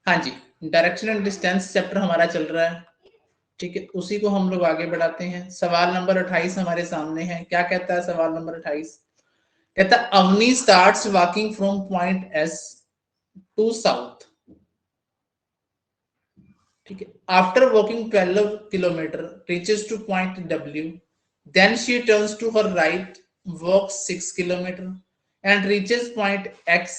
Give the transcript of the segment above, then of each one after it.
हाँ जी, direction and distance chapter हमारा चल रहा है, ठीक है, उसी को हम लोग आगे बढ़ाते हैं। सवाल नंबर 28 हमारे सामने है। क्या कहता है सवाल नंबर 28? कहता है Avani starts walking from point S to south, ठीक है, after walking 12 kilometres reaches to point W, then she turns to her right, walks 6 kilometres and reaches point X,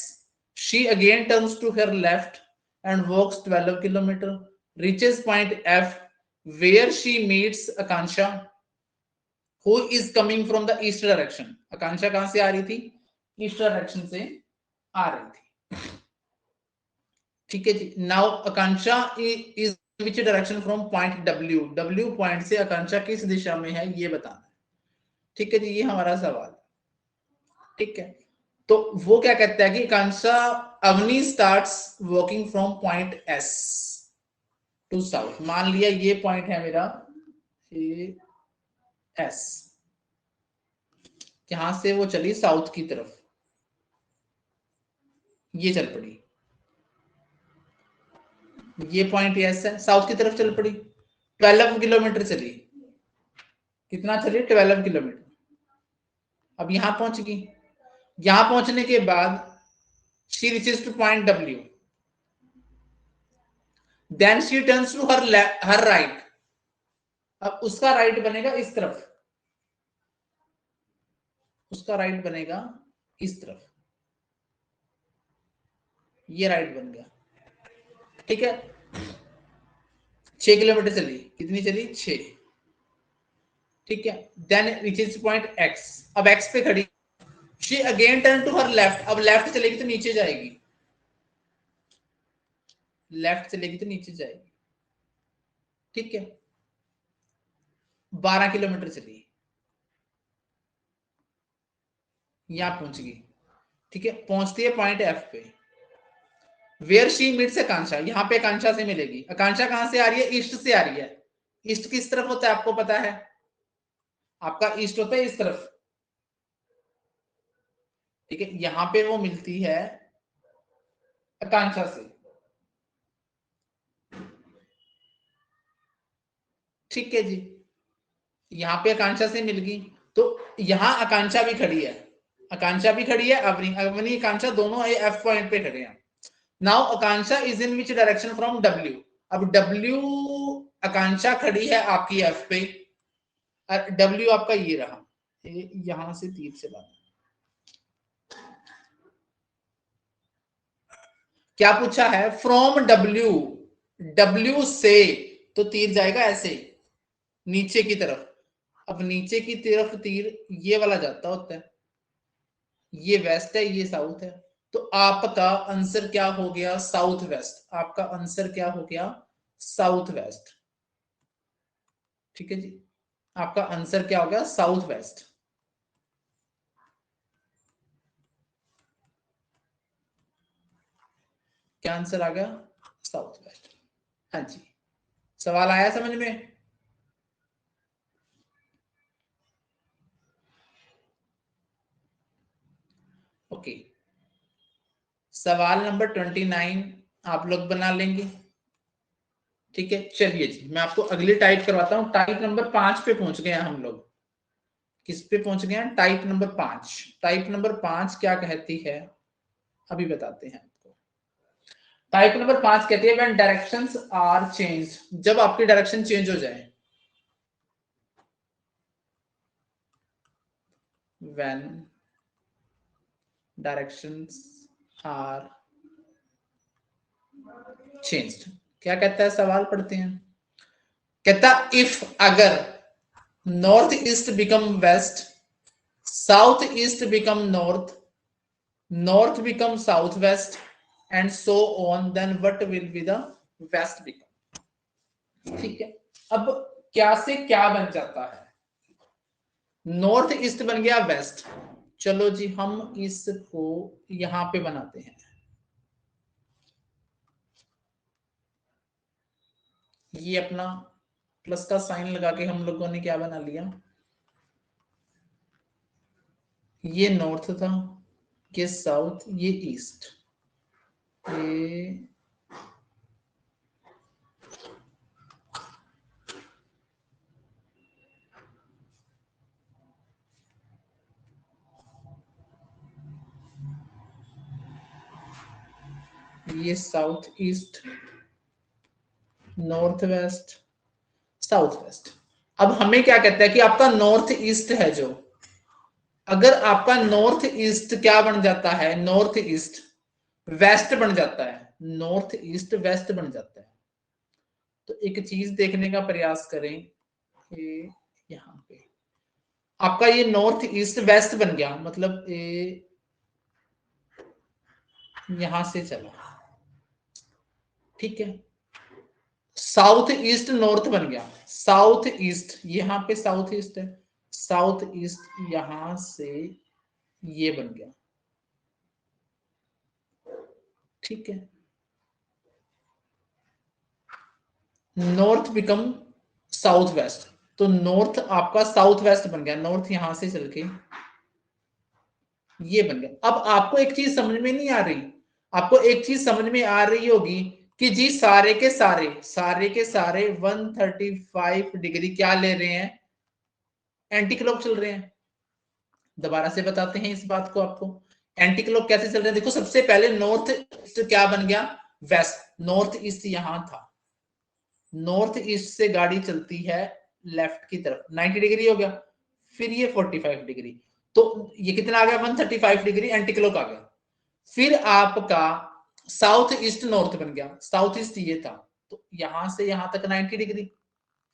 she again turns to her left and walks 12 kilometer, reaches point F where she meets Akansha who is coming from the east direction. Akansha कहां से आ रही थी? East direction से आ रही थी, ठीक है जी। Now Akanksha is which direction from point W, W point से आकांक्षा किस दिशा में है ये बताना है, ठीक है जी, ये हमारा सवाल, ठीक है। तो वो क्या कहता है कि Akanksha Avani starts walking from point S to south, मान लिया ये पॉइंट है मेरा एस, यहां से वो चली साउथ की तरफ, ये चल पड़ी, ये पॉइंट एस है, साउथ की तरफ चल पड़ी, 12 किलोमीटर चली, कितना चली? 12 किलोमीटर। अब यहां पहुंच गई, यहां पहुंचने के बाद she reaches to point W, then she turns to her right, अब उसका राइट बनेगा इस तरफ, उसका राइट बनेगा इस तरफ, ये राइट बन गया, ठीक है। 6 किलोमीटर चली, कितनी चली? 6, ठीक है। देन रीचेस पॉइंट एक्स, अब एक्स पे खड़ी, she again turn to her left, अब लेफ्ट चलेगी तो नीचे जाएगी, लेफ्ट चलेगी तो नीचे जाएगी, ठीक है। 12 किलोमीटर चली, यहां पहुंच गई, ठीक है, पहुंचती है पॉइंट एफ पे, वेयर शी मीट्स आकांक्षा, यहां पे आकांक्षा से मिलेगी। आकांक्षा कहां से आ रही है? ईस्ट से आ रही है। ईस्ट किस तरफ होता है आपको पता है? आपका ईस्ट होता है इस तरफ, ठीक है, यहां पे वो मिलती है आकांक्षा से, ठीक है जी। यहां पे आकांक्षा से मिल गई, तो यहां आकांक्षा भी खड़ी है, आकांक्षा भी खड़ी है, अवनी अवनी आकांक्षा दोनों एफ पॉइंट पे खड़े हैं। Now Akanksha is in which direction from W, अब डब्ल्यू, आकांक्षा खड़ी है आपकी एफ पे, डब्ल्यू आपका ये रहा, यहां से तीर चला, क्या पूछा है? फ्रॉम डब्ल्यू, डब्ल्यू से, तो तीर जाएगा ऐसे नीचे की तरफ, अब नीचे की तरफ तीर ये वाला जाता होता है, ये वेस्ट है ये साउथ है, तो आपका आंसर क्या हो गया? साउथ वेस्ट, आपका आंसर क्या हो गया? साउथ वेस्ट, ठीक है जी, आपका आंसर क्या हो गया? South west. क्या आंसर आ गया? South west. हाँ जी, सवाल आया समझ में? ओके, सवाल नंबर 29 आप लोग बना लेंगे, ठीक है। चलिए जी, मैं आपको अगली टाइप करवाता हूं। टाइप नंबर 5 पे पहुंच गए हैं हम लोग। किस पे पहुंच गए हैं? Type number 5। टाइप नंबर 5 क्या कहती है अभी बताते हैं आपको। टाइप नंबर 5 कहती है व्हेन डायरेक्शंस आर चेंज, जब आपकी डायरेक्शन चेंज हो जाए, व्हेन डायरेक्शंस आर चेंज्ड। क्या कहता है सवाल? पढ़ते हैं। कहता इफ, अगर north east become west, south east become north, north become south west and so on, then what will be the west become, ठीक है। अब क्या से क्या बन जाता है? नॉर्थ ईस्ट बन गया वेस्ट, चलो जी हम इसको यहां पे बनाते हैं, ये अपना प्लस का साइन लगा के हम लोगों ने क्या बना लिया, ये नॉर्थ था, ये साउथ, ये ईस्ट, ये ये south east, north west, south west. अब हमें क्या कहता है कि आपका नॉर्थ ईस्ट है जो, अगर आपका नॉर्थ ईस्ट क्या बन जाता है, नॉर्थ ईस्ट वेस्ट बन जाता है, नॉर्थ ईस्ट वेस्ट बन जाता है, तो एक चीज देखने का प्रयास करें कि यहाँ पे आपका ये नॉर्थ ईस्ट वेस्ट बन गया, मतलब ये यहां से चला, ठीक है। साउथ ईस्ट नॉर्थ बन गया, साउथ ईस्ट यहां पे साउथ ईस्ट है, साउथ ईस्ट यहां से ये बन गया, ठीक है। नॉर्थ बिकम साउथ वेस्ट, तो नॉर्थ आपका साउथ वेस्ट बन गया, नॉर्थ यहां से चल के ये बन गया। अब आपको एक चीज समझ में नहीं आ रही, आपको एक चीज समझ में आ रही होगी कि जी सारे के सारे 135 डिग्री क्या ले रहे हैं, एंटी क्लॉक चल रहे हैं। दोबारा से बताते हैं इस बात को आपको, एंटी क्लॉक कैसे चल रहे हैं। देखो सबसे पहले नॉर्थ ईस्ट क्या बन गया, वेस्ट, नॉर्थ ईस्ट यहां था, नॉर्थ ईस्ट से गाड़ी चलती है लेफ्ट की तरफ, 90 डिग्री हो गया, फिर ये 45 डिग्री, तो ये कितना आ गया 135 डिग्री एंटी क्लॉक आ गया। फिर आपका साउथ ईस्ट नॉर्थ बन गया, साउथ ईस्ट ये था, तो यहां से यहां तक 90 डिग्री,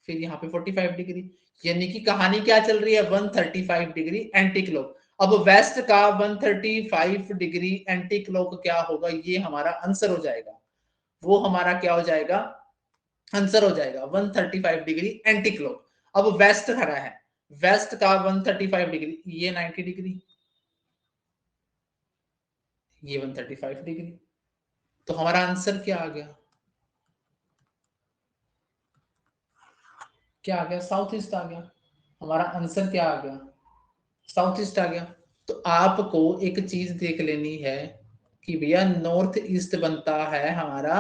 फिर यहाँ पे 45 डिग्री, यानी कि कहानी क्या चल रही है 135 डिग्री एंटी क्लॉक। अब वेस्ट का 135 डिग्री एंटी क्लॉक क्या होगा, ये हमारा आंसर हो जाएगा, वो हमारा क्या हो जाएगा, आंसर हो जाएगा 135 डिग्री एंटी क्लॉक। अब वेस्ट खड़ा है, वेस्ट का 135 डिग्री, ये 90 डिग्री, ये 135 डिग्री, तो हमारा आंसर क्या आ गया, क्या आ गया, साउथ ईस्ट आ गया। हमारा आंसर क्या आ गया, साउथ ईस्ट आ गया। तो आपको एक चीज देख लेनी है कि भैया नॉर्थ ईस्ट बनता है हमारा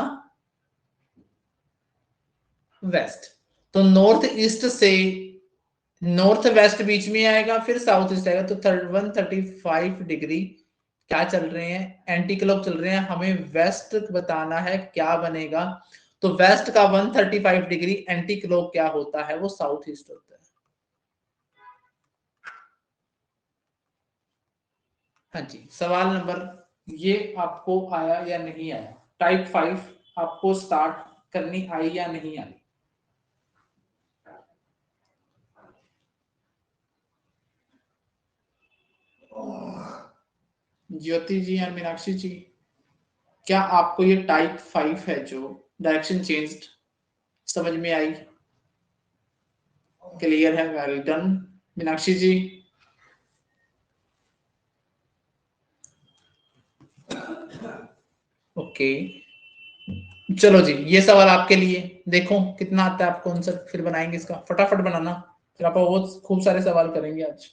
वेस्ट, तो नॉर्थ ईस्ट से नॉर्थ वेस्ट बीच में आएगा, फिर साउथ ईस्ट आएगा, तो 135 डिग्री क्या चल रहे हैं, एंटी क्लॉक चल रहे हैं, हमें वेस्ट बताना है क्या बनेगा, तो वेस्ट का 135 डिग्री एंटी क्लॉक क्या होता है, वो साउथ ईस्ट होता है। हाँ जी, सवाल नंबर, ये आपको आया या नहीं आया, टाइप 5 आपको स्टार्ट करनी आई या नहीं आई। ज्योति जी या मीनाक्षी जी, क्या आपको ये टाइप 5 है जो डायरेक्शन चेंज्ड समझ में आई, क्लियर है, वेल डन। मीनाक्षी जी, ओके, चलो जी, ये सवाल आपके लिए, देखो कितना आता है आपको आंसर, फिर बनाएंगे इसका, फटाफट बनाना, फिर आप बहुत खूब सारे सवाल करेंगे आज।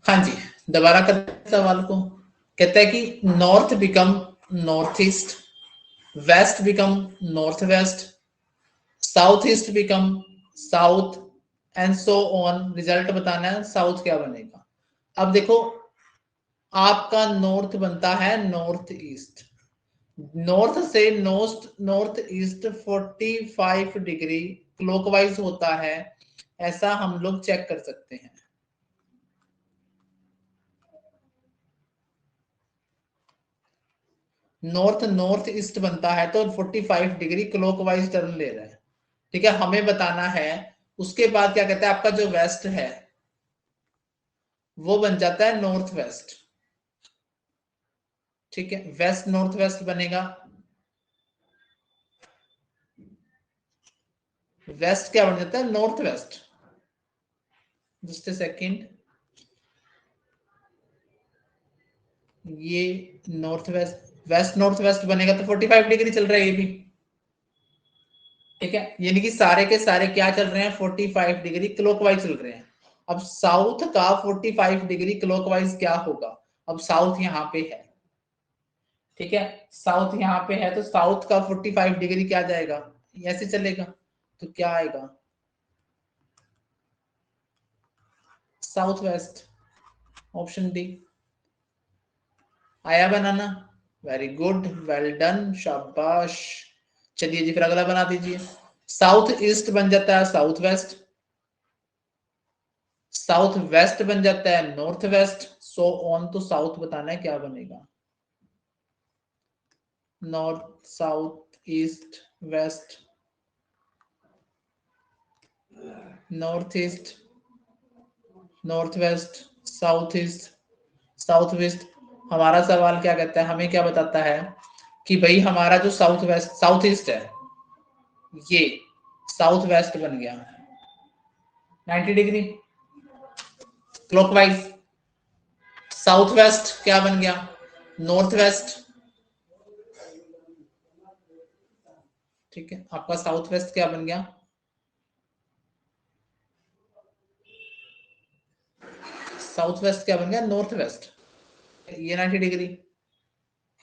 हाँ जी, दोबारा करते सवाल को, कहता है कि north become north east, west become north west, south east become south, and so on, result बताना है साउथ क्या बनेगा। अब देखो आपका नॉर्थ बनता है नॉर्थ ईस्ट, नॉर्थ से north north east 45 degree clockwise होता है, ऐसा हम लोग चेक कर सकते हैं। नॉर्थ नॉर्थ ईस्ट बनता है तो 45 डिग्री क्लॉकवाइज टर्न ले रहा है, ठीक है, हमें बताना है। उसके बाद क्या कहता है, आपका जो वेस्ट है वो बन जाता है नॉर्थ वेस्ट, ठीक है, वेस्ट नॉर्थ वेस्ट बनेगा, वेस्ट क्या बन जाता है, north west. Just a second, ये north west, west north west बनेगा तो 45 डिग्री चल रहा है ये भी, ठीक है। यानी कि सारे के सारे क्या चल रहे हैं, 45 डिग्री क्लॉकवाइज चल रहे हैं। अब साउथ का 45 डिग्री क्लॉकवाइज क्या होगा, अब साउथ यहाँ पे है, ठीक है, साउथ यहाँ पे है, तो साउथ का 45 डिग्री क्या जाएगा, ऐसे चलेगा, तो क्या आएगा, साउथ वेस्ट, ऑप्शन डी। आया बनाना, वेरी गुड, वेल डन, शाबाश। चलिए जी फिर अगला बना दीजिए। साउथ ईस्ट बन जाता है साउथ वेस्ट, साउथ वेस्ट बन जाता है नॉर्थ वेस्ट, सो ऑन, तो साउथ बताना है क्या बनेगा, north south east west, north east north west south east south west. हमारा सवाल क्या कहता है, हमें क्या बताता है कि भाई हमारा जो साउथ वेस्ट साउथ ईस्ट है ये साउथ वेस्ट बन गया 90 डिग्री क्लॉकवाइज, साउथ वेस्ट क्या बन गया, नॉर्थ वेस्ट, ठीक है, आपका साउथ वेस्ट क्या बन गया, साउथ वेस्ट क्या बन गया, नॉर्थ वेस्ट, ये 90 डिग्री,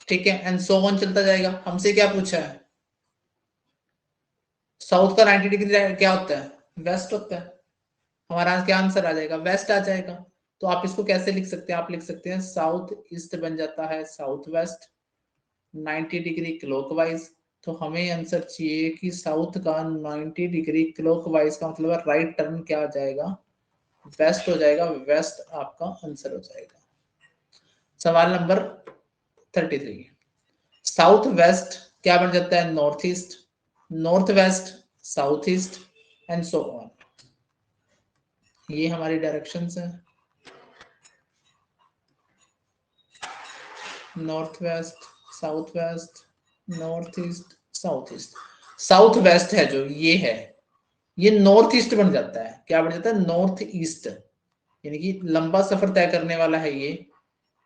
ठीक है, एंड सो ऑन चलता जाएगा। हमसे क्या पूछा है, साउथ का 90 डिग्री क्या होता है, वेस्ट होता है, हमारा क्या आंसर आ जाएगा, वेस्ट आ जाएगा। तो आप इसको कैसे लिख सकते हैं, आप लिख सकते हैं साउथ ईस्ट बन जाता है साउथ वेस्ट 90 डिग्री क्लॉकवाइज, तो हमें आंसर चाहिए कि साउथ का 90 डिग्री क्लॉकवाइज का मतलब राइट टर्न क्या आ जाएगा, वेस्ट हो जाएगा, वेस्ट आपका आंसर हो जाएगा। सवाल नंबर 33, साउथ वेस्ट क्या बन जाता है, north east, north west south east and so on, ये हमारी डायरेक्शंस हैं, north west south west north east south east, south west है जो ये है, ये नॉर्थ ईस्ट बन जाता है, क्या बन जाता है, नॉर्थ ईस्ट, यानी कि लंबा सफर तय करने वाला है ये,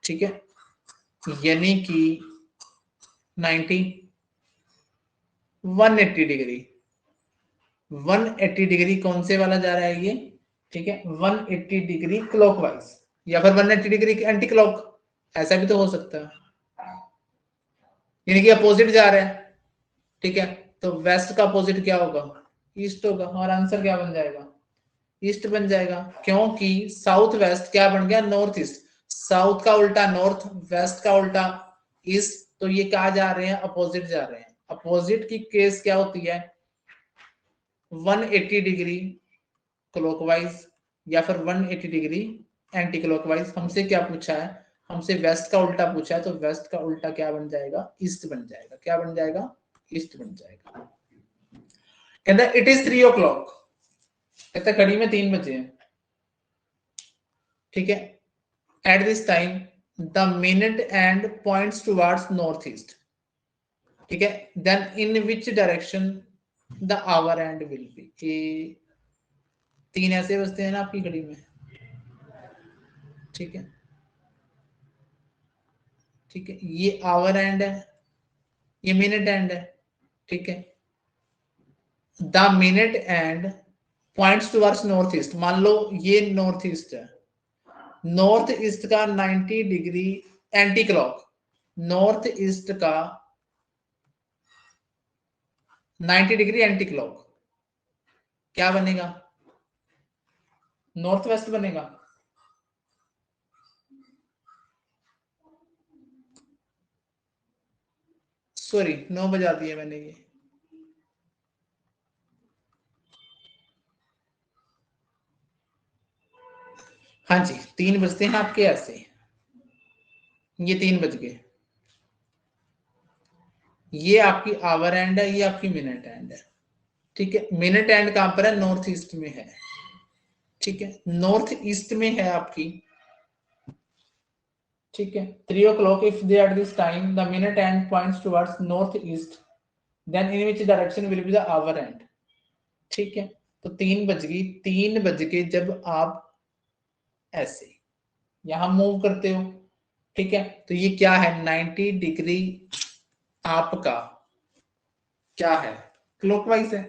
ठीक है, यानी कि 90 180 डिग्री 180 डिग्री कौन से वाला जा रहा है ये, ठीक है, 180 डिग्री क्लॉकवाइज या फिर 180 डिग्री एंटी क्लॉक, ऐसा भी तो हो सकता है, यानी कि अपोजिट जा रहा है, ठीक है, तो वेस्ट का अपोजिट क्या होगा, ईस्ट होगा, और आंसर क्या बन जाएगा, ईस्ट बन जाएगा, क्योंकि साउथ वेस्ट क्या बन गया, नॉर्थ ईस्ट, साउथ का उल्टा नॉर्थ, वेस्ट का उल्टा ईस्ट, तो ये कहा जा रहे हैं, अपोजिट जा रहे हैं, अपोजिट की केस क्या होती है 180 डिग्री क्लॉकवाइज या फिर 180 डिग्री एंटी क्लॉकवाइज। हमसे क्या पूछा है, हमसे वेस्ट का उल्टा पूछा है, तो वेस्ट का उल्टा क्या बन जाएगा, ईस्ट बन जाएगा, क्या बन जाएगा, ईस्ट बन जाएगा। कहता है इट इज 3 o'clock, कहता है घड़ी में 3 बजे हैं, ठीक है, at this time the minute hand points towards north east, ठीक है, then in which direction the hour hand will be, कि 3 ऐसे बजते हैं ना आपकी घड़ी में, ठीक है, ठीक है, ये आवर एंड है, ये मिनट एंड है, ठीक है, the minute hand points towards north east, मान लो ये नॉर्थ ईस्ट है, नॉर्थ ईस्ट का 90 degree anti clock, north east का 90 डिग्री एंटी क्लॉक क्या बनेगा, नॉर्थ वेस्ट बनेगा, सॉरी 9 बजा दिए मैंने ये, हाँ जी 3 बजते हैं आपके ऐसे, ये 3 बज गए, ये आपकी आवर एंड है, ये आपकी मिनट एंड है, ठीक है, मिनट एंड कहां पर है, नॉर्थ ईस्ट में है, ठीक है, नॉर्थ ईस्ट में है आपकी, ठीक है, 3 o'clock if they at this time the minute hand points towards north east then in which direction will be the hour end, ठीक है, तो 3 बज गई, 3 बज के जब आप ऐसे यहां मूव करते हो, ठीक है, तो ये क्या है, 90 डिग्री आपका क्या है, क्लॉकवाइज है,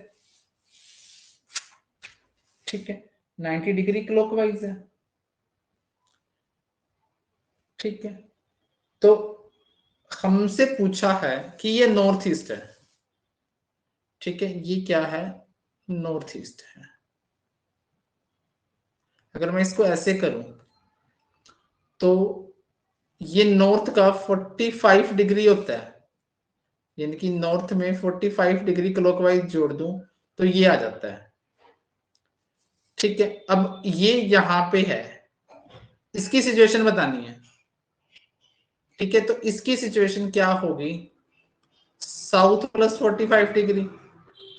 ठीक है, 90 डिग्री क्लॉकवाइज है, ठीक है। तो हमसे पूछा है कि ये नॉर्थ ईस्ट है, ठीक है, ये क्या है, नॉर्थ ईस्ट है। अगर मैं इसको ऐसे करूं तो ये नॉर्थ का 45 डिग्री होता है, यानी कि नॉर्थ में 45 डिग्री क्लॉकवाइज जोड़ दूं तो ये आ जाता है, ठीक है। अब ये यहां पे है, इसकी सिचुएशन बतानी है, ठीक है, तो इसकी सिचुएशन क्या होगी, south plus 45 degree,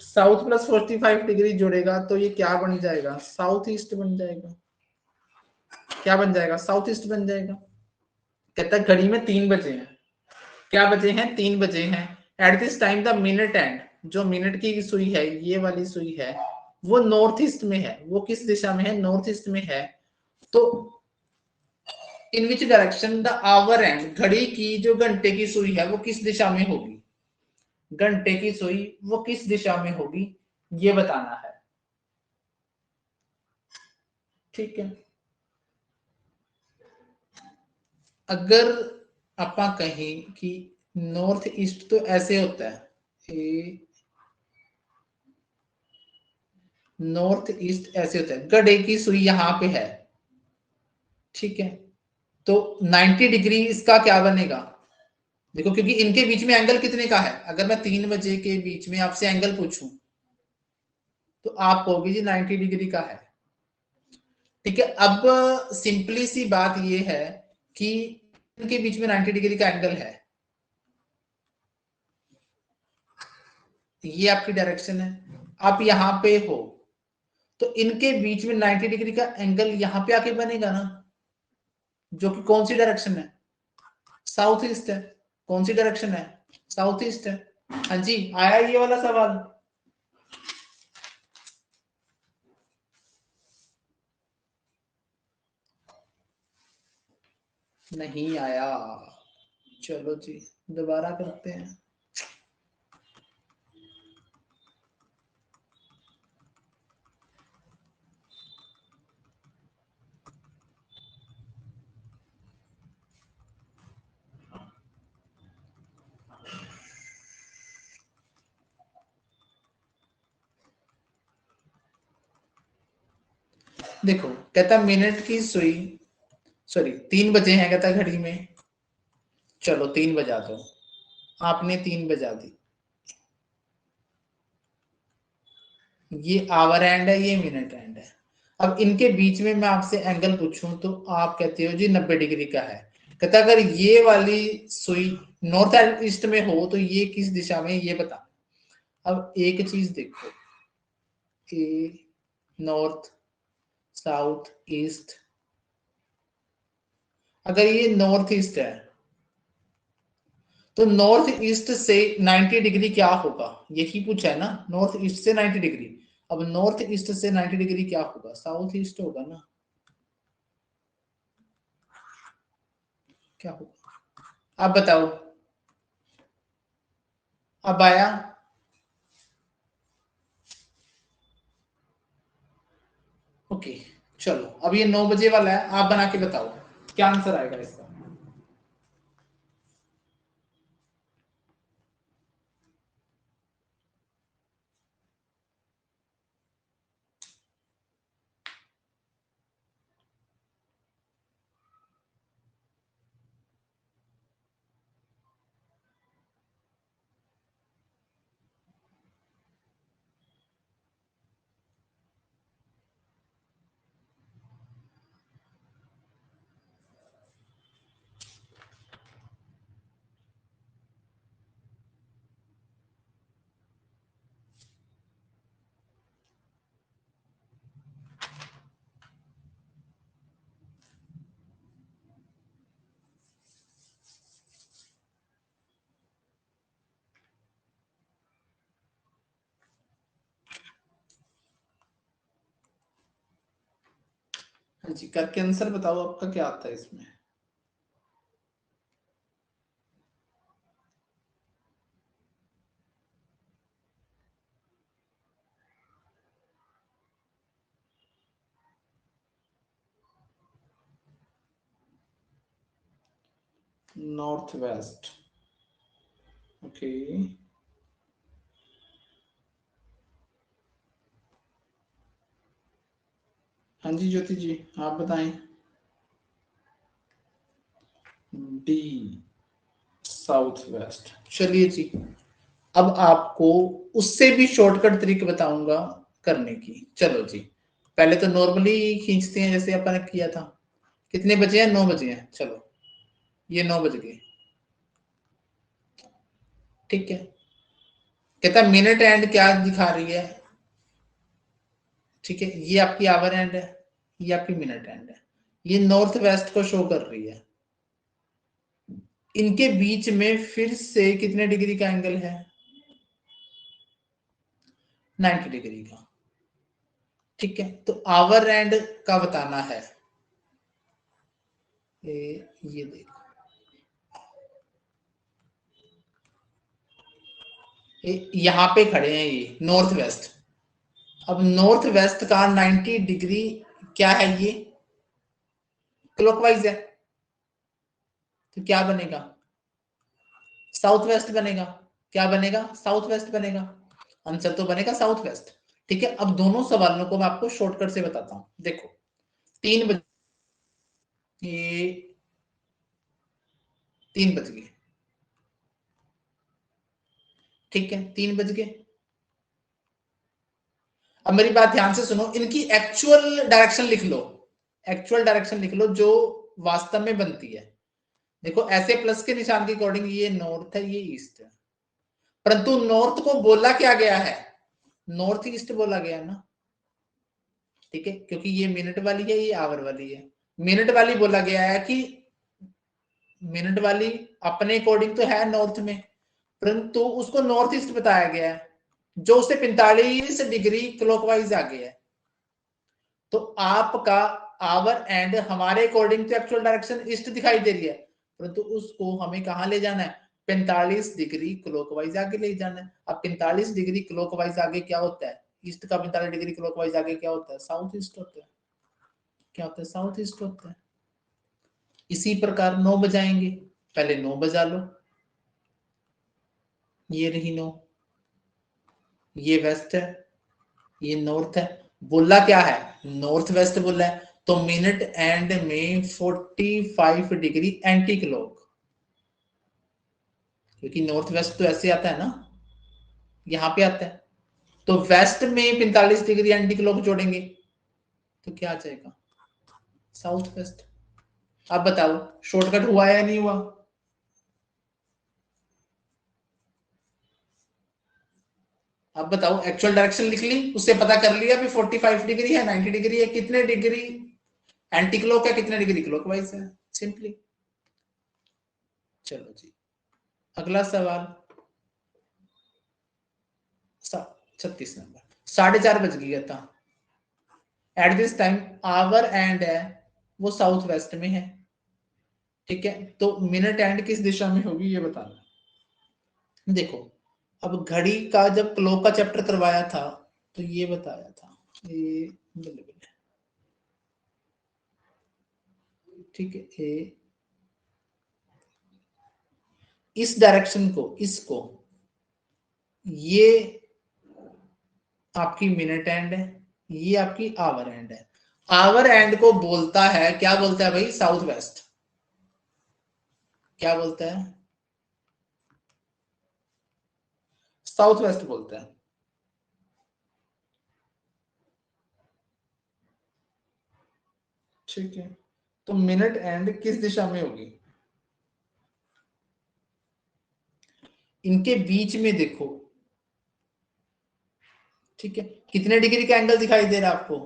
south plus 45 degree जुड़ेगा तो ये क्या बन जाएगा, साउथ ईस्ट बन जाएगा, क्या बन जाएगा, साउथ ईस्ट बन जाएगा। कहता है घड़ी में 3 बजे हैं, क्या बजे हैं, 3 बजे हैं। Eight this time the minute and, जो मिनट की सुई है, ये वाली सुई है, वो नॉर्थ ईस्ट में है, वो किस दिशा में है, नॉर्थ ईस्ट में है। तो in which direction the hour hand, घड़ी की जो घंटे की सुई है वो किस दिशा में होगी, घंटे की सुई वो किस दिशा में होगी, ये बताना है, ठीक है। अगर आपा कहें कि नॉर्थ ईस्ट तो ऐसे होता है, नॉर्थ ईस्ट ऐसे होता है, घड़े की सुई यहां पे है, ठीक है, तो 90 डिग्री इसका क्या बनेगा, देखो क्योंकि इनके बीच में एंगल कितने का है, अगर मैं 3 बजे के बीच में आपसे एंगल पूछूं तो आप कहोगे जी 90 डिग्री का है, ठीक है। अब सिंपली सी बात ये है कि इनके बीच में 90 डिग्री का एंगल है, ये आपकी डायरेक्शन है, आप यहां पे हो, तो इनके बीच में 90 डिग्री का एंगल यहां पे आके बनेगा ना, जो कि कौन सी डायरेक्शन है, साउथ ईस्ट है, कौन सी डायरेक्शन है, साउथ ईस्ट है। हाँ जी, आया ये वाला सवाल, नहीं आया, चलो जी दोबारा करते हैं। देखो कहता मिनट की सुई, सॉरी 3 बजे हैं कहता घड़ी में, चलो 3 बजा दो, आपने 3 बजा दी, ये आवर एंड है, ये मिनट एंड है। अब इनके बीच में मैं आपसे एंगल पूछूं तो आप कहते हो जी 90 डिग्री का है, कहता अगर ये वाली सुई नॉर्थ एंड ईस्ट में हो तो ये किस दिशा में, ये बता। अब एक चीज देखो, ए नॉर्थ साउथ ईस्ट, अगर ये नॉर्थ ईस्ट है तो नॉर्थ ईस्ट से 90 डिग्री क्या होगा, यही पूछा है ना, नॉर्थ ईस्ट से 90 डिग्री। अब नॉर्थ ईस्ट से 90 डिग्री क्या होगा, साउथ ईस्ट होगा ना, क्या होगा, आप बताओ, अब आया, ओके, चलो अब ये 9 बजे वाला है, आप बना के बताओ क्या आंसर आएगा इसका। जी करके आंसर बताओ आपका क्या आता है इसमें। North west, okay. हाँ जी ज्योति जी आप बताएं। डी साउथ वेस्ट, चलिए जी। अब आपको उससे भी शॉर्टकट तरीके बताऊंगा करने की। चलो जी, पहले तो नॉर्मली खींचते हैं जैसे अपन ने किया था। कितने बजे हैं? 9 बजे हैं। चलो ये 9 बज गए, ठीक है। कहता मिनट एंड क्या दिखा रही है, ठीक है। ये आपकी आवर एंड है, ये आपकी मिनट एंड है। ये नॉर्थ वेस्ट को शो कर रही है। इनके बीच में फिर से कितने डिग्री का एंगल है? 90 डिग्री का, ठीक है। तो आवर एंड का बताना है। ये देखो, यहां पे खड़े हैं ये नॉर्थ वेस्ट। अब नॉर्थ वेस्ट का 90 डिग्री क्या है? ये क्लॉकवाइज है, तो क्या बनेगा? साउथ वेस्ट बनेगा। क्या बनेगा? साउथ वेस्ट बनेगा। आंसर तो बनेगा साउथ वेस्ट, ठीक है। अब दोनों सवालों को मैं आपको शॉर्टकट से बताता हूं। देखो 3 बजे, ये 3 बज गए, ठीक है। 3 बज गए। अब मेरी बात ध्यान से सुनो, इनकी एक्चुअल डायरेक्शन लिख लो। एक्चुअल डायरेक्शन लिख लो जो वास्तव में बनती है। देखो ऐसे प्लस के निशान के अकॉर्डिंग ये नॉर्थ है, ये ईस्ट है। परंतु नॉर्थ को बोला क्या गया है? नॉर्थ ईस्ट बोला गया ना, ठीक है। क्योंकि ये मिनट वाली है, ये आवर वाली है। मिनट वाली बोला गया है कि मिनट वाली अपने अकॉर्डिंग तो है नॉर्थ में, परंतु उसको नॉर्थ ईस्ट बताया गया है जो उसे 45 डिग्री क्लॉकवाइज आगे है। तो आपका आवर एंड हमारे अकॉर्डिंग तो एक्चुअल डायरेक्शन ईस्ट दिखाई दे रही है, परंतु उसको हमें कहां ले जाना है? 45 डिग्री क्लॉकवाइज आगे ले जाना है। अब 45 डिग्री क्लॉकवाइज आगे क्या होता है? ईस्ट का 45 डिग्री क्लॉकवाइज आगे क्या होता है? साउथ ईस्ट होता है। क्या होता है? साउथ ईस्ट होता है। इसी प्रकार 9 बजाएंगे, पहले 9 बजा लो। ये रही 9, ये वेस्ट है, ये नॉर्थ है। बोला क्या है? नॉर्थ वेस्ट बोला है। तो मिनट एंड में 45 डिग्री एंटी क्लॉक, क्योंकि नॉर्थ वेस्ट तो ऐसे आता है ना, यहां पे आता है। तो वेस्ट में 45 डिग्री एंटी क्लॉक जोड़ेंगे तो क्या आ जाएगा? South west. अब बताओ शॉर्टकट हुआ या नहीं हुआ? अब बताओ, एक्चुअल डायरेक्शन लिख ली, उससे पता कर लिया भी 45 डिग्री है, 90 डिग्री है, कितने डिग्री एंटी क्लॉक है, कितने डिग्री क्लॉकवाइज है, सिंपली। चलो जी, अगला सवाल 36 नंबर। 4:30 बज गया था। Eight this time our and है वो साउथ वेस्ट में है, ठीक है। तो मिनट एंड किस दिशा में होगी ये बताना। देखो अब घड़ी का जब क्लॉक का चैप्टर करवाया था तो ये बताया था, ये बिल्कुल ठीक है। इस डायरेक्शन को, इसको, ये आपकी मिनट एंड है, ये आपकी आवर एंड है। आवर एंड को बोलता है, क्या बोलता है भाई? South west. क्या बोलता है? साउथ वेस्ट बोलता है, ठीक है। तो मिनट एंड किस दिशा में होगी? इनके बीच में देखो, ठीक है। कितने डिग्री का एंगल दिखाई दे रहा है आपको?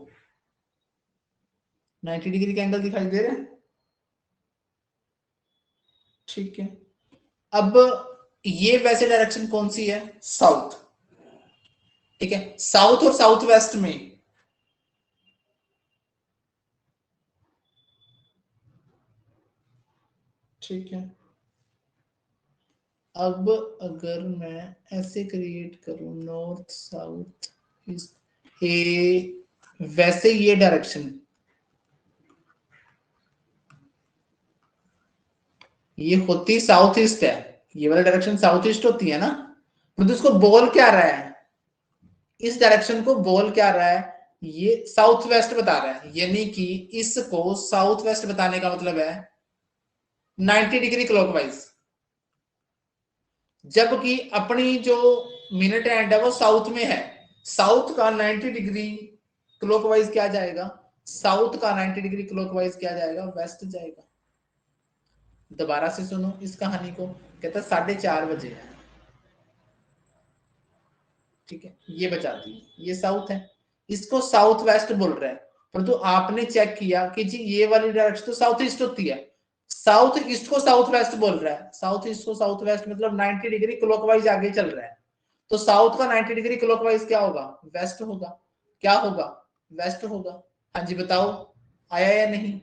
90 डिग्री का एंगल दिखाई दे रहा है, ठीक है। अब ये वैसे डायरेक्शन कौन सी है? साउथ, ठीक है। साउथ और साउथ वेस्ट में ठीक है, अब अगर मैं ऐसे क्रिएट करूं नॉर्थ साउथ ईस्ट, ए वैसे ये डायरेक्शन, ये होती साउथ ईस्ट है, ये वाला डायरेक्शन साउथ ईस्ट होती है ना, तो इसको बोल क्या रहा है, इस डायरेक्शन को बोल क्या रहा है, ये साउथ वेस्ट बता रहा है, यानी कि इसको साउथ वेस्ट बताने का मतलब है 90 डिग्री क्लॉकवाइज, जबकि अपनी जो मिनट एंड है वो साउथ में है, साउथ का 90 डिग्री क्लॉकवाइज क्या जाएगा, साउथ का 90 डिग्री क्लॉकवाइज क्या जाएगा, वेस्ट जाएगा। दोबारा से सुनो इस कहानी को, कहता 4:30 बजे है, ठीक है, ये बचाती है, ये साउथ है, इसको साउथ वेस्ट बोल रहा है, परंतु आपने चेक किया कि जी ये वाली डायरेक्शन तो साउथ ईस्ट होती है, साउथ ईस्ट को साउथ वेस्ट बोल रहा है, साउथ ईस्ट को साउथ वेस्ट मतलब 90 डिग्री क्लॉकवाइज आगे चल रहा है, तो साउथ का 90 डिग्री क्लॉकवाइज क्या होगा, वेस्ट होगा, क्या होगा, वेस्ट होगा। हाँ जी बताओ, आया या नहीं,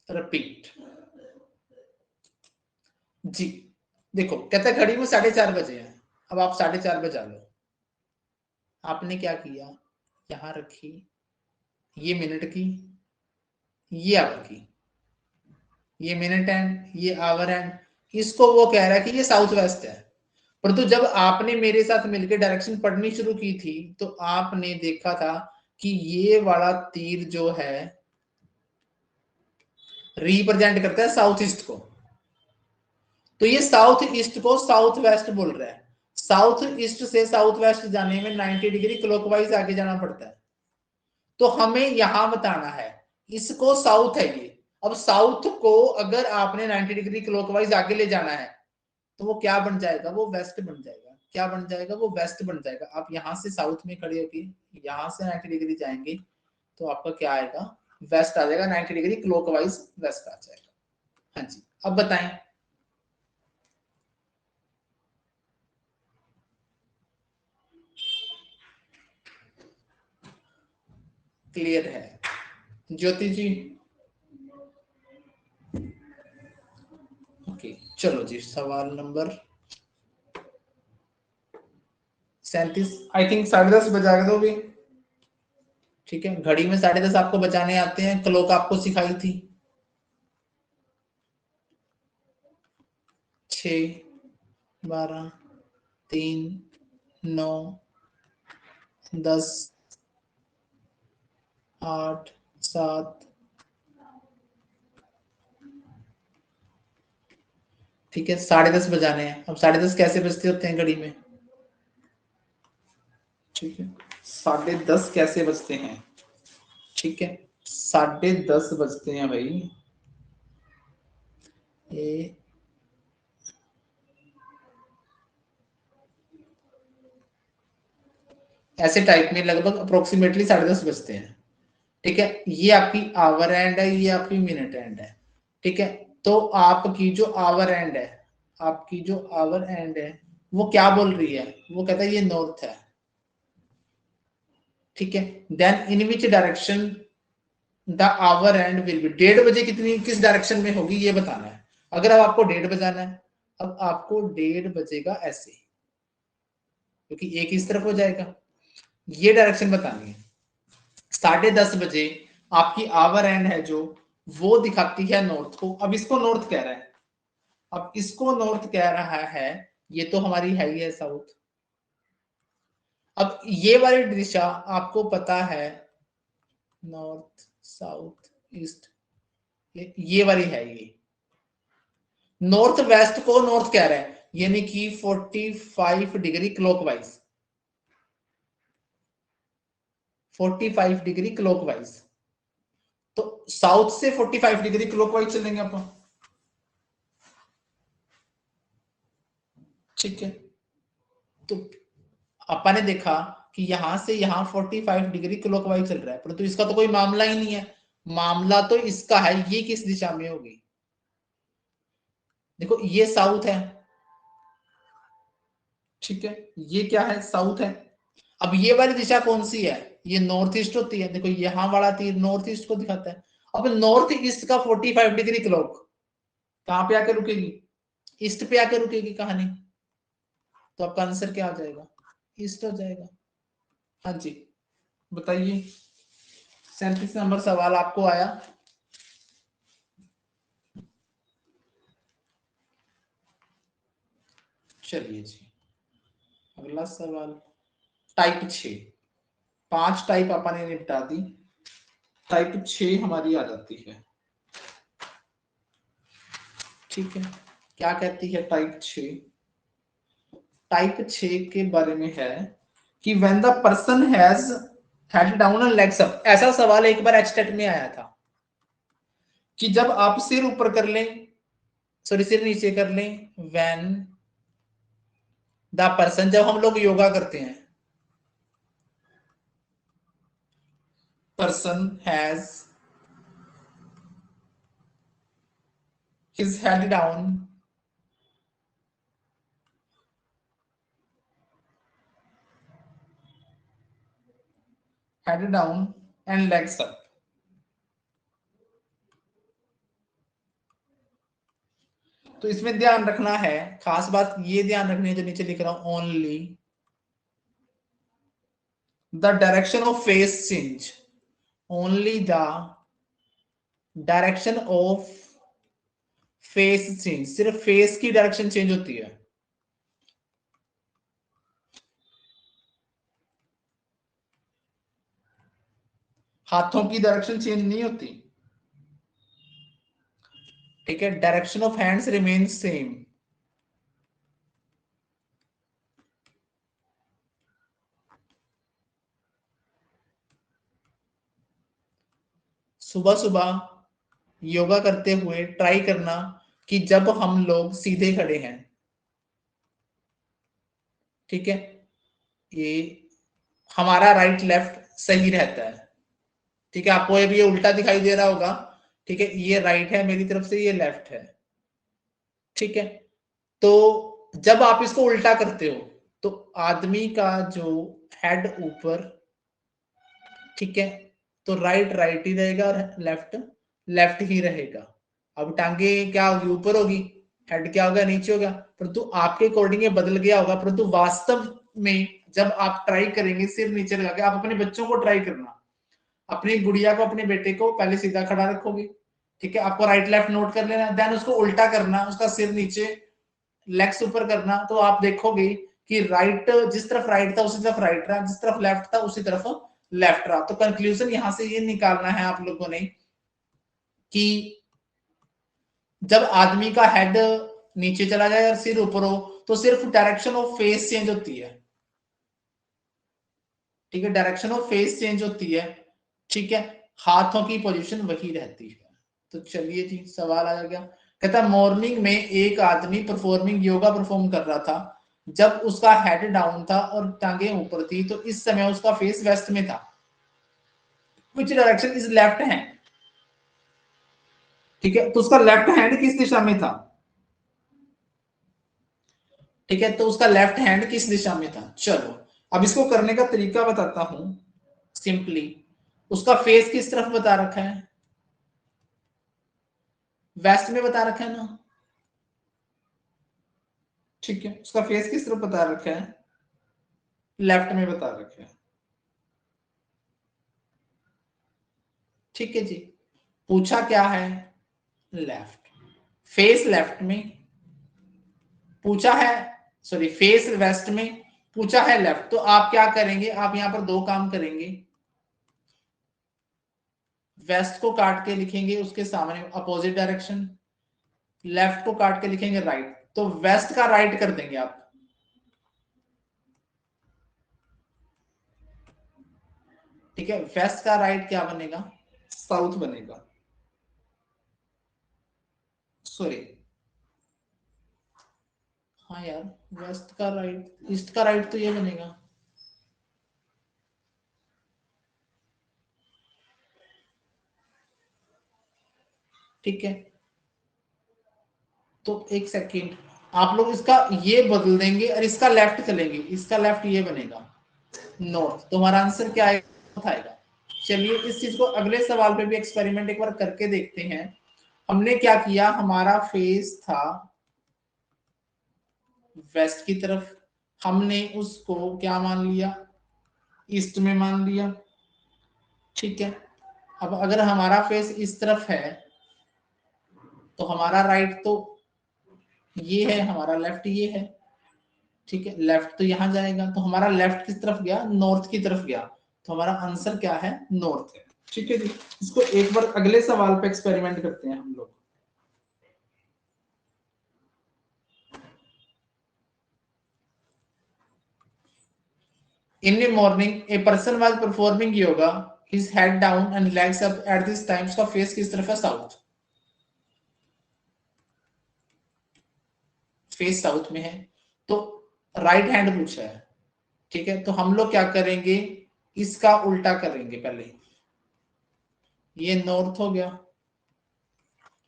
रिपीट जी। देखो कहता है घड़ी में 4:30 बजे है, अब आप 4:30 बजा लो, आपने क्या किया, यहां रखी ये मिनट की, ये आवर की, ये मिनट एंड ये आवर एंड, इसको वो कह रहा है कि ये साउथ वेस्ट है, परंतु जब आपने मेरे साथ मिलकर डायरेक्शन पढ़नी शुरू की थी तो आपने देखा था कि ये वाला तीर जो है रिप्रेजेंट करता है साउथ ईस्ट को, तो ये साउथ ईस्ट को साउथ वेस्ट बोल रहा है, साउथ ईस्ट से साउथ वेस्ट जाने में 90 डिग्री क्लॉकवाइज आगे जाना पड़ता है, तो हमें यहां बताना है, इसको साउथ है ये, अब साउथ को अगर आपने 90 डिग्री क्लॉकवाइज आगे ले जाना है तो वो क्या बन जाएगा, वो वेस्ट बन जाएगा, क्या बन जाएगा, वो वेस्ट बन जाएगा। आप यहां से साउथ में खड़े होके यहां से 90 डिग्री जाएंगे तो आपका क्या आएगा, वेस्ट आ जाएगा, 90 डिग्री क्लॉकवाइज वेस्ट आ जाएगा। हाँ जी अब बताएं, क्लियर है ज्योति जी, ओके चलो जी सवाल नंबर 37, आई थिंक 10:30 बजा दो भी, ठीक है, घड़ी में 10:30 आपको बचाने आते हैं, क्लॉक आपको सिखाई थी, 6, 12, 3, 9, 10, 8, 7, ठीक है, 10:30 बजाने हैं, अब 10:30 कैसे बजते होते हैं घड़ी में, ठीक है, 10:30 कैसे बजते हैं, ठीक है, 10:30 बजते हैं भाई, ये ऐसे टाइप में लगभग अप्रोक्सीमेटली 10:30 बजते हैं, ठीक है, ये आपकी आवर एंड है, ये आपकी मिनट एंड है, ठीक है, तो आपकी जो आवर एंड है, आपकी जो आवर एंड है वो क्या बोल रही है, वो कहता है ये नॉर्थ है, ठीक है, then in which direction the hour hand will be, 1:30 बजे कितनी किस डायरेक्शन में होगी ये बताना है, अगर अब आपको 1:30 बजाना है, अब आपको 1:30 बजेगा ऐसे, क्योंकि एक इस तरफ हो जाएगा, ये डायरेक्शन बतानी है, 10:30 बजे आपकी आवर एंड है जो वो दिखाती है नॉर्थ को, अब इसको नॉर्थ कह रहा है, अब इसको नॉर्थ कह रहा है, ये तो हमारी है ही है साउथ, अब ये वाली दिशा आपको पता है नॉर्थ साउथ ईस्ट, ये वाली है, ये नॉर्थ वेस्ट को नॉर्थ कह रहा है, यानी कि 45 डिग्री क्लॉकवाइज, 45 डिग्री क्लॉकवाइज, तो साउथ से 45 डिग्री क्लॉकवाइज चलेंगे अपन, ठीक है, तो अपन ने देखा कि यहां से यहां 45 डिग्री क्लॉकवाइज चल रहा है, परंतु इसका तो कोई मामला ही नहीं है, मामला तो इसका है, ये किस दिशा में होगी, देखो ये साउथ है, ठीक है, ये क्या है साउथ है, अब ये वाली दिशा कौन सी है? ये नॉर्थ ईस्ट होती है। देखो यहां वाला तीर नॉर्थ ईस्ट को दिखाता है। अब नॉर्थ ईस्ट का 45 डिग्री क्लॉक कहां पे आके रुकेगी? ईस्ट पे आके रुकेगी कहानी। तो आपका आंसर क्या हो जाएगा? ईस्ट हो जाएगा। हाँ जी, बताइए। 37 नंबर सवाल आपको आया। चलिए जी, अगला सवाल टाइप 6। 5 टाइप आपने निपटा दी, टाइप 6 हमारी आ जाती है। ठीक है, क्या कहती है टाइप 6? टाइप 6 के बारे में है कि when the person has head down and legs up. ऐसा सवाल एक बार एचटेट में आया था कि जब आप सिर ऊपर कर लें, सॉरी सिर नीचे कर लें, व्हेन द पर्सन, जब हम लोग योगा करते हैं, person has his head down and legs up. तो इसमें ध्यान रखना है, खास बात ये ध्यान रखनी है जो नीचे लिख रहा हूं, only the direction of face change, only the direction of face change, सिर्फ फेस की डायरेक्शन चेंज होती है। हाथों की डायरेक्शन चेंज नहीं होती। ठीक है, direction of hands remain same. सुबह सुबह योगा करते हुए ट्राई करना कि जब हम लोग सीधे खड़े हैं, ठीक है, ये हमारा राइट लेफ्ट सही रहता है। ठीक है, आपको अभी ये उल्टा दिखाई दे रहा होगा। ठीक है, ये राइट है मेरी तरफ से, ये लेफ्ट है। ठीक है, तो जब आप इसको उल्टा करते हो तो आदमी का जो हेड ऊपर, ठीक है, तो राइट राइट ही रहेगा और लेफ्ट लेफ्ट ही रहेगा। अब टांगे क्या होगी? ऊपर होगी। हेड क्या होगा? नीचे होगा। परंतु आपके अकॉर्डिंग ये बदल गया होगा, परंतु वास्तव में जब आप ट्राई करेंगे सिर नीचे लगा के, आप अपने बच्चों को ट्राई करना, अपनी गुड़िया को, अपने बेटे को पहले सीधा खड़ा रखोगे, ठीक है, आपको राइट लेफ्ट नोट कर लेना, देन उसको उल्टा करना, उसका सिर नीचे लेग्स ऊपर करना, तो आप देखोगे कि राइट, जिस तरफ राइट था उसी तरफ राइट रहा, जिस तरफ लेफ्ट था उसी तरफ लेफ्ट रहा। तो कंक्लूजन यहां से ये निकालना है आप लोगों ने कि जब आदमी का हेड नीचे चला जाए और सिर ऊपर हो तो सिर्फ डायरेक्शन ऑफ फेस चेंज होती है। ठीक है, डायरेक्शन ऑफ फेस चेंज होती है। ठीक है, हाथों की पोजीशन वही रहती है। तो चलिए जी, सवाल आ गया। कहता मॉर्निंग में एक आदमी परफॉर्मिंग योगा परफॉर्म कर रहा था, जब उसका हेड डाउन था और टांगे ऊपर थी, तो इस समय उसका फेस वेस्ट में था। Which direction is left hand? ठीक है, तो उसका लेफ्ट हैंड किस दिशा में था? ठीक है, तो उसका लेफ्ट हैंड किस दिशा में था? चलो अब इसको करने का तरीका बताता हूं। सिंपली उसका फेस किस तरफ बता रखा है? वेस्ट में बता रखा है ना। ठीक है, उसका फेस किस तरफ बता रखा है? लेफ्ट में बता रखा है। ठीक है जी, पूछा क्या है? लेफ्ट, फेस लेफ्ट में पूछा है, सॉरी फेस वेस्ट में पूछा है लेफ्ट। तो आप क्या करेंगे? आप यहां पर दो काम करेंगे, वेस्ट को काट के लिखेंगे उसके सामने अपोजिट डायरेक्शन, लेफ्ट को काट के लिखेंगे राइट, तो वेस्ट का राइट कर देंगे आप। ठीक है, वेस्ट का राइट क्या बनेगा? साउथ बनेगा। सॉरी, हाँ यार, वेस्ट का राइट, ईस्ट का राइट तो ये बनेगा। ठीक है, तो एक सेकेंड, आप लोग इसका ये बदल देंगे और इसका लेफ्ट चलेंगे, इसका लेफ्ट ये बनेगा। नॉर्थ। तो हमारा आंसर क्या आएगा? चलिए इस चीज को अगले सवाल पे भी एक्सपेरिमेंट एक बार करके देखते हैं। हमने क्या किया, हमारा फेस था वेस्ट की तरफ, हमने उसको क्या मान लिया, ईस्ट में मान लिया। ठीक है, अब अगर हमारा फेस इस तरफ है तो हमारा राइट तो ये है, हमारा लेफ्ट ये है। ठीक है, लेफ्ट तो यहां जाएगा, तो हमारा लेफ्ट किस तरफ गया, नॉर्थ की तरफ गया। तो हमारा आंसर क्या है, नॉर्थ है। ठीक है जी, इसको एक बार अगले सवाल पे एक्सपेरिमेंट करते हैं हम लोग। In the morning, a person was performing yoga, his head down and legs up at this time. उसका फेस किस तरफ है, साउथ। फेस साउथ में है, तो राइट हैंड पूछा है। ठीक है, तो हम लोग क्या करेंगे, इसका उल्टा करेंगे पहले। ये नॉर्थ हो गया,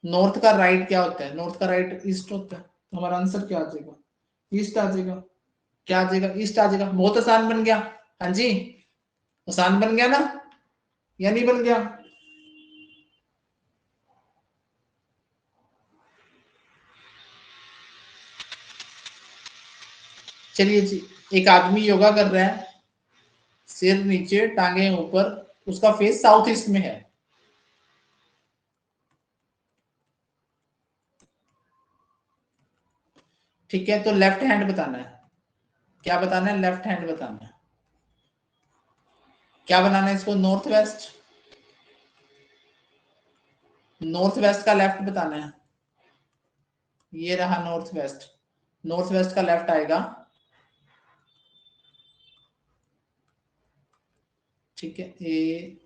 नॉर्थ का राइट क्या होता है, नॉर्थ का राइट ईस्ट होता है। तो हमारा आंसर क्या आ जाएगा, ईस्ट आ जाएगा। क्या आ जाएगा, ईस्ट आ जाएगा। बहुत आसान बन गया। हाँ जी, आसान बन गया ना, या नहीं बन गया? चलिए जी, एक आदमी योगा कर रहा है, सिर नीचे टांगे ऊपर, उसका फेस साउथ ईस्ट में है। ठीक है, तो लेफ्ट हैंड बताना है। क्या बताना है, लेफ्ट हैंड बताना है। क्या बनाना है इसको, नॉर्थ वेस्ट। नॉर्थ वेस्ट का लेफ्ट बताना है। ये रहा नॉर्थ वेस्ट, नॉर्थ वेस्ट का लेफ्ट आएगा। ठीक है, ये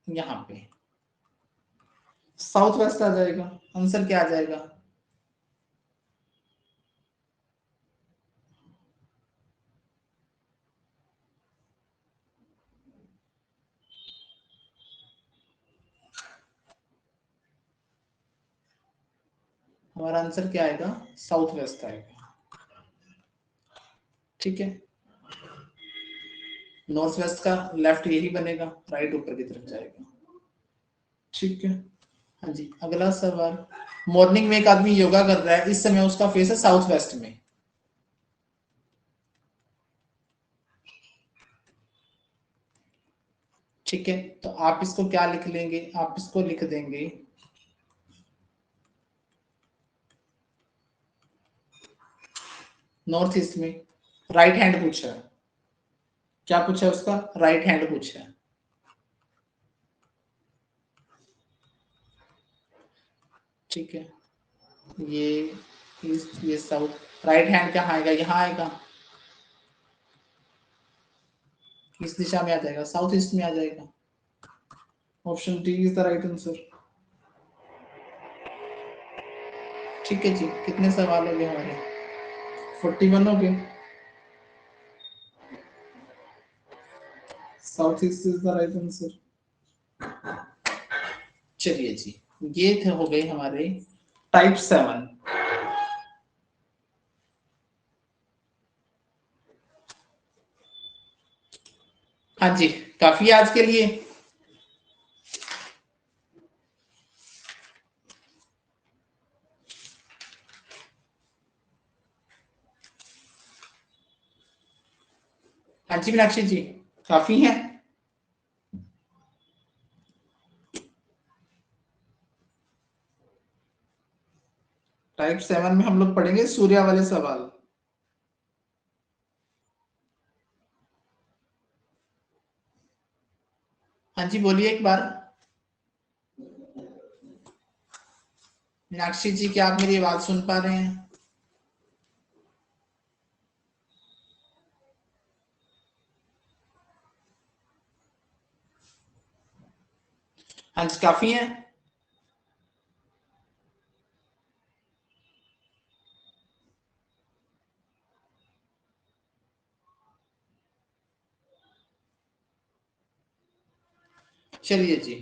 यहाँ पे साउथ वेस्ट आ जाएगा। आंसर क्या आ जाएगा, हमारा आंसर क्या आएगा, साउथ वेस्ट आएगा। ठीक है, नॉर्थ वेस्ट का लेफ्ट यही बनेगा, राइट ऊपर की तरफ जाएगा। ठीक है, हाँ जी, अगला सवाल। मॉर्निंग में एक आदमी योगा कर रहा है, इस समय उसका फेस है साउथ वेस्ट में। ठीक है, तो आप इसको क्या लिख लेंगे, आप इसको लिख देंगे नॉर्थ ईस्ट में। राइट हैंड पूछा है, क्या पूछा है उसका, राइट हैंड पूछा है। ठीक है, ये ईस्ट ये साउथ, राइट हैंड कहाँ आएगा, यहाँ आएगा, किस दिशा में आ जाएगा, साउथ ईस्ट में आ जाएगा। Option D is the right answer. ठीक है जी, कितने सवाल हो गए हमारे, 41 हो गए। South east is the right answer. चलिए जी, ये थे हो गए हमारे टाइप 7। हाँ जी, काफी है आज के लिए। हाँ जी मीनाक्षी जी, काफी है। टाइप 7 में हम लोग पढ़ेंगे सूर्य वाले सवाल। हाँ जी, बोलिए एक बार। मीनाक्षी जी, क्या आप मेरी आवाज सुन पा रहे हैं? हाँ जी, काफी है। चलिए जी,